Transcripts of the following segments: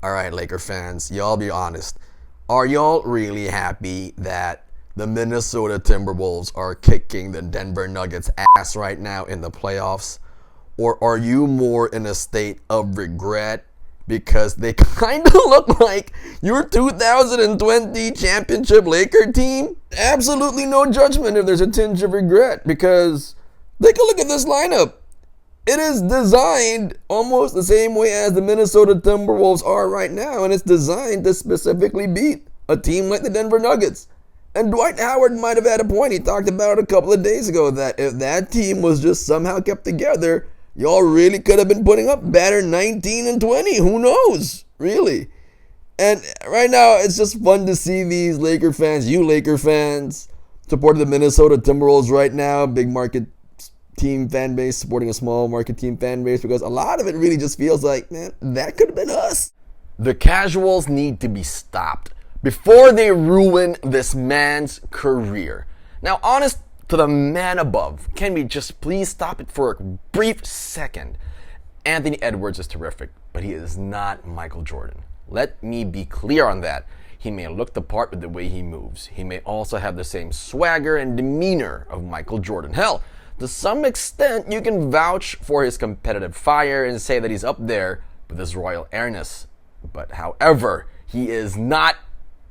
All right, Laker fans, y'all be honest. Are y'all really happy that the Minnesota Timberwolves are kicking the Denver Nuggets ass right now in the playoffs? Or are you more in a state of regret because they kind of look like your 2020 championship Laker team? Absolutely no judgment if there's a tinge of regret, because take a look at this lineup. It is designed almost the same way as the Minnesota Timberwolves are right now, and it's designed to specifically beat a team like the Denver Nuggets. And Dwight Howard might have had a point. He talked about it a couple of days ago that if that team was just somehow kept together, y'all really could have been putting up better 19 and 20. Who knows? Really. And right now, it's just fun to see these Laker fans, you Laker fans, supporting the Minnesota Timberwolves right now. Big market team fan base supporting a small market team fan base, because a lot of it really just feels like, man, that could have been us. The casuals need to be stopped before they ruin this man's career. Now, honest to the man above, can we just please stop it for a brief second? Anthony Edwards is terrific, but he is not Michael Jordan. Let me be clear on that. He may look the part with the way he moves. He may also have the same swagger and demeanor of Michael Jordan. Hell, to some extent, you can vouch for his competitive fire and say that he's up there with his royal airness. But however, he is not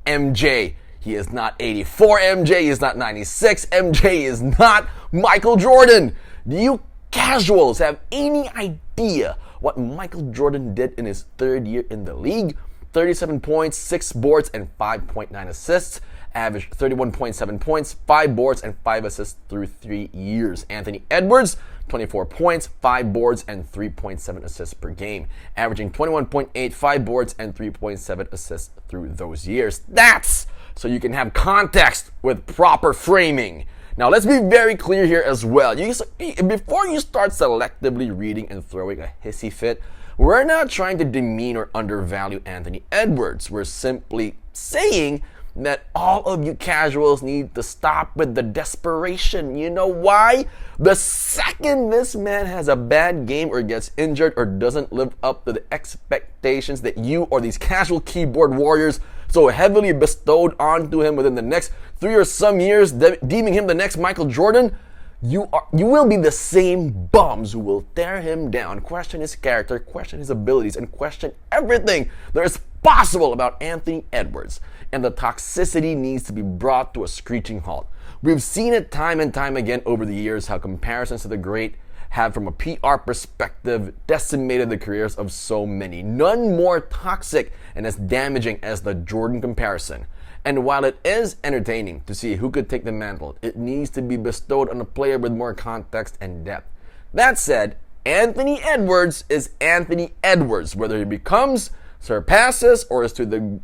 MJ. He is not 84 MJ. He is not 96 MJ. He is not Michael Jordan. Do you casuals have any idea what Michael Jordan did in his third year in the league? 37 points, 6 boards, and 5.9 assists. Averaged 31.7 points, 5 boards, and 5 assists through 3 years. Anthony Edwards, 24 points, 5 boards, and 3.7 assists per game. Averaging 21.8, 5 boards, and 3.7 assists through those years. That's so you can have context with proper framing. Now, let's be very clear here as well. Before you start selectively reading and throwing a hissy fit, we're not trying to demean or undervalue Anthony Edwards. We're simply saying that all of you casuals need to stop with the desperation. You know why? The second this man has a bad game or gets injured or doesn't live up to the expectations that you or these casual keyboard warriors so heavily bestowed onto him within the next 3 or some years, deeming him the next Michael Jordan, you will be the same bums who will tear him down, question his character, question his abilities, and question everything there is possible about Anthony Edwards. And the toxicity needs to be brought to a screeching halt. We've seen it time and time again over the years how comparisons to the great have, from a PR perspective, decimated the careers of so many. None more toxic and as damaging as the Jordan comparison. And while it is entertaining to see who could take the mantle, it needs to be bestowed on a player with more context and depth. That said, Anthony Edwards is Anthony Edwards. Whether he becomes, surpasses, or is to the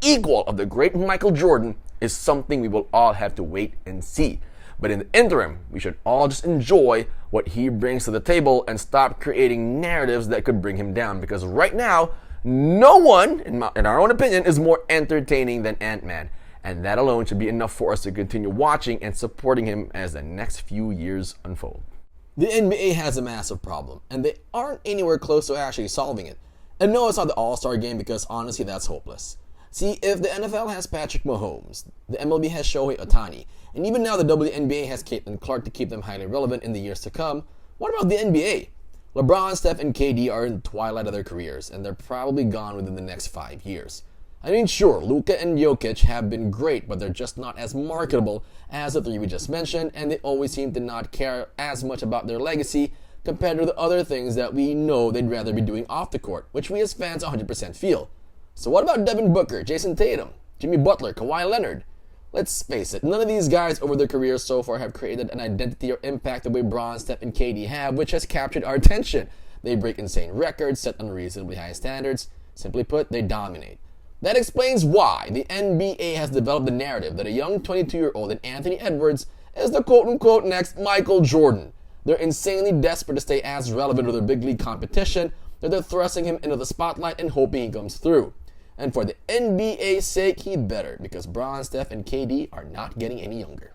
equal of the great Michael Jordan is something we will all have to wait and see. But in the interim, we should all just enjoy what he brings to the table and stop creating narratives that could bring him down. Because right now, no one, in our own opinion, is more entertaining than Ant-Man. And that alone should be enough for us to continue watching and supporting him as the next few years unfold. The NBA has a massive problem, and they aren't anywhere close to actually solving it. And no, it's not the All-Star game, because honestly, that's hopeless. See, if the NFL has Patrick Mahomes, the MLB has Shohei Ohtani, and even now the WNBA has Caitlin Clark to keep them highly relevant in the years to come, what about the NBA? LeBron, Steph, and KD are in the twilight of their careers, and they're probably gone within the next 5 years. I mean, sure, Luka and Jokic have been great, but they're just not as marketable as the three we just mentioned, and they always seem to not care as much about their legacy compared to the other things that we know they'd rather be doing off the court, which we as fans 100% feel. So what about Devin Booker, Jason Tatum, Jimmy Butler, Kawhi Leonard? Let's face it, none of these guys over their careers so far have created an identity or impact the way Bron, Steph, and KD have, which has captured our attention. They break insane records, set unreasonably high standards. Simply put, they dominate. That explains why the NBA has developed the narrative that a young 22-year-old in Anthony Edwards is the quote-unquote next Michael Jordan. They're insanely desperate to stay as relevant to their big league competition that they're thrusting him into the spotlight and hoping he comes through. And for the NBA's sake, he better, because Bron, Steph, and KD are not getting any younger.